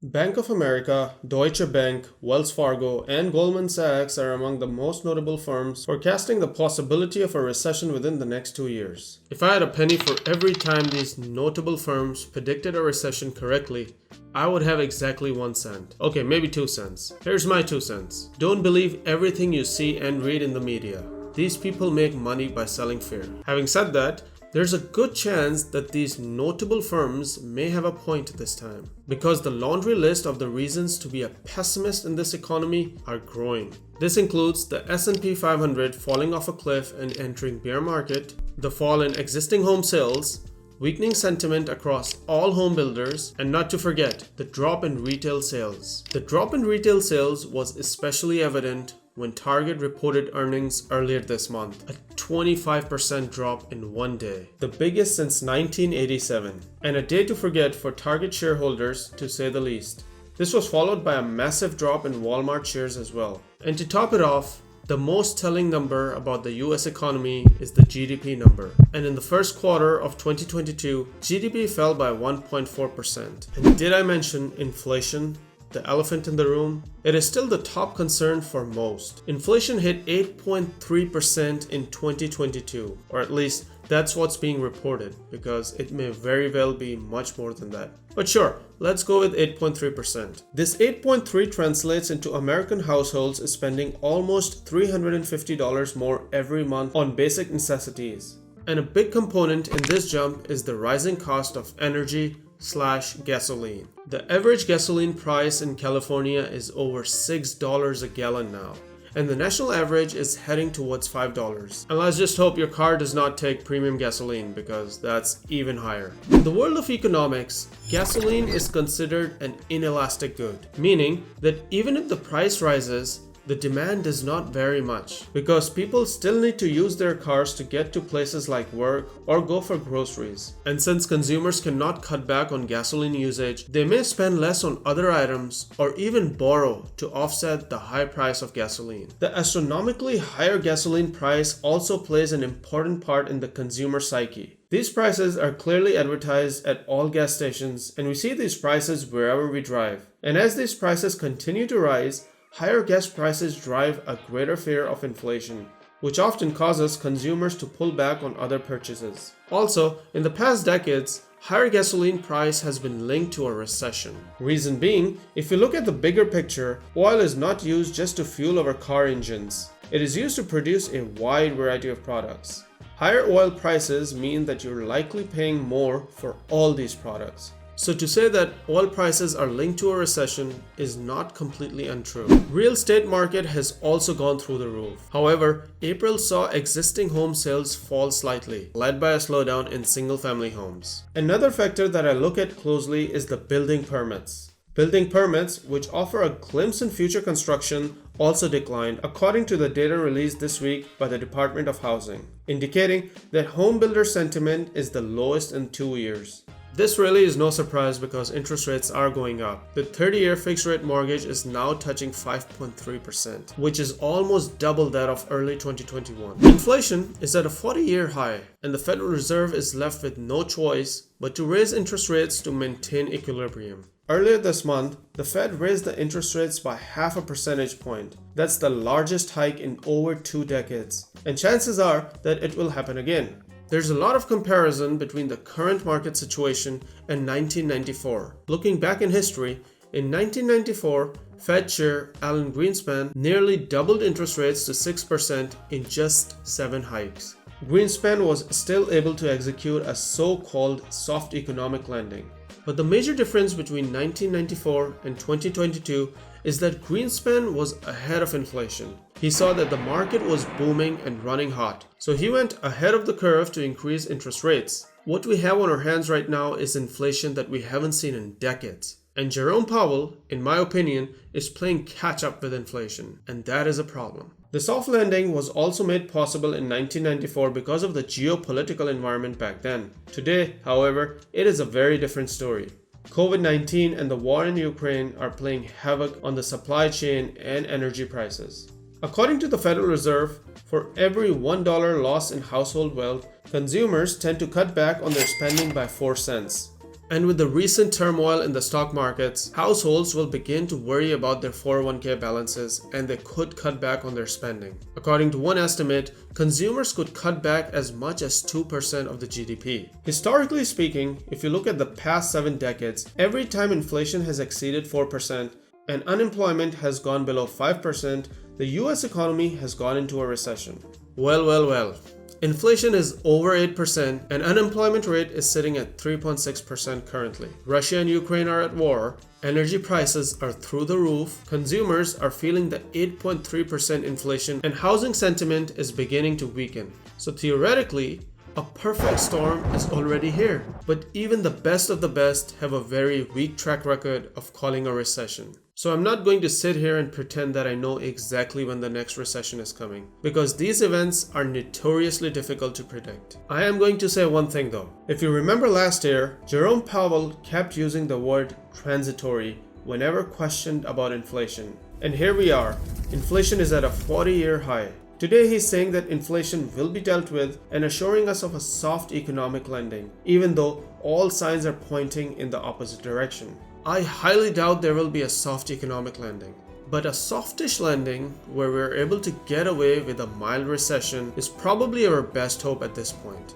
Bank of America, Deutsche Bank, Wells Fargo, and Goldman Sachs are among the most notable firms forecasting the possibility of a recession within the next 2 years. If I had a penny for every time these notable firms predicted a recession correctly, I would have exactly 1 cent. Okay, maybe 2 cents. Here's my 2 cents. Don't believe everything you see and read in the media. These people make money by selling fear. Having said that, there's a good chance that these notable firms may have a point this time, because the laundry list of the reasons to be a pessimist in this economy are growing. This includes the S&P 500 falling off a cliff and entering bear market, the fall in existing home sales, weakening sentiment across all home builders, and not to forget, the drop in retail sales. The drop in retail sales was especially evident when Target reported earnings earlier this month, a 25% drop in one day, the biggest since 1987, and a day to forget for Target shareholders, to say the least. This was followed by a massive drop in Walmart shares as well. And to top it off, the most telling number about the US economy is the GDP number. And in the first quarter of 2022, GDP fell by 1.4%. And did I mention inflation? The elephant in the room? It is still the top concern for most. Inflation hit 8.3% in 2022, or at least that's what's being reported, because it may very well be much more than that. But sure, let's go with 8.3%. This 8.3 translates into American households spending almost $350 more every month on basic necessities. And a big component in this jump is the rising cost of energy/gasoline. The average gasoline price in California is over $6 a gallon now, and the national average is heading towards $5. And let's just hope your car does not take premium gasoline, because that's even higher. In the world of economics, gasoline is considered an inelastic good, meaning that even if the price rises, the demand does not vary much, because people still need to use their cars to get to places like work or go for groceries. And since consumers cannot cut back on gasoline usage, they may spend less on other items or even borrow to offset the high price of gasoline. The astronomically higher gasoline price also plays an important part in the consumer psyche. These prices are clearly advertised at all gas stations, and we see these prices wherever we drive. And as these prices continue to rise, higher gas prices drive a greater fear of inflation, which often causes consumers to pull back on other purchases. Also, in the past decades, higher gasoline price has been linked to a recession. Reason being, if you look at the bigger picture, oil is not used just to fuel our car engines. It is used to produce a wide variety of products. Higher oil prices mean that you're likely paying more for all these products. So to say that oil prices are linked to a recession is not completely untrue. Real estate market has also gone through the roof. However, April saw existing home sales fall slightly, led by a slowdown in single-family homes. Another factor that I look at closely is the building permits. Building permits, which offer a glimpse in future construction, also declined, according to the data released this week by the Department of Housing, indicating that home builder sentiment is the lowest in 2 years. This really is no surprise, because interest rates are going up. The 30-year fixed rate mortgage is now touching 5.3%, which is almost double that of early 2021. Inflation is at a 40-year high, and the Federal Reserve is left with no choice but to raise interest rates to maintain equilibrium. Earlier this month, the Fed raised the interest rates by 0.5 percentage point. That's the largest hike in over 2 decades, and chances are that it will happen again. There's a lot of comparison between the current market situation and 1994. Looking back in history, in 1994, Fed Chair Alan Greenspan nearly doubled interest rates to 6% in just 7 hikes. Greenspan was still able to execute a so-called soft economic landing. But the major difference between 1994 and 2022 is that Greenspan was ahead of inflation. He saw that the market was booming and running hot, so he went ahead of the curve to increase interest rates. What we have on our hands right now is inflation that we haven't seen in decades. And Jerome Powell, in my opinion, is playing catch up with inflation, and that is a problem. The soft landing was also made possible in 1994 because of the geopolitical environment back then. Today, however, it is a very different story. COVID-19 and the war in Ukraine are playing havoc on the supply chain and energy prices. According to the Federal Reserve, for every $1 loss in household wealth, consumers tend to cut back on their spending by 4 cents. And with the recent turmoil in the stock markets, households will begin to worry about their 401k balances and they could cut back on their spending. According to one estimate, consumers could cut back as much as 2% of the GDP. Historically speaking, if you look at the past 7 decades, every time inflation has exceeded 4% and unemployment has gone below 5%, the US economy has gone into a recession. Well. Inflation is over 8% and unemployment rate is sitting at 3.6% currently. Russia and Ukraine are at war, energy prices are through the roof, consumers are feeling the 8.3% inflation, and housing sentiment is beginning to weaken. So theoretically, a perfect storm is already here. But even the best of the best have a very weak track record of calling a recession. So I'm not going to sit here and pretend that I know exactly when the next recession is coming, because these events are notoriously difficult to predict. I am going to say one thing though. If you remember last year, Jerome Powell kept using the word transitory whenever questioned about inflation. And here we are. Inflation is at a 40-year high. Today he's saying that inflation will be dealt with and assuring us of a soft economic landing, even though all signs are pointing in the opposite direction. I highly doubt there will be a soft economic landing, but a softish landing where we're able to get away with a mild recession is probably our best hope at this point.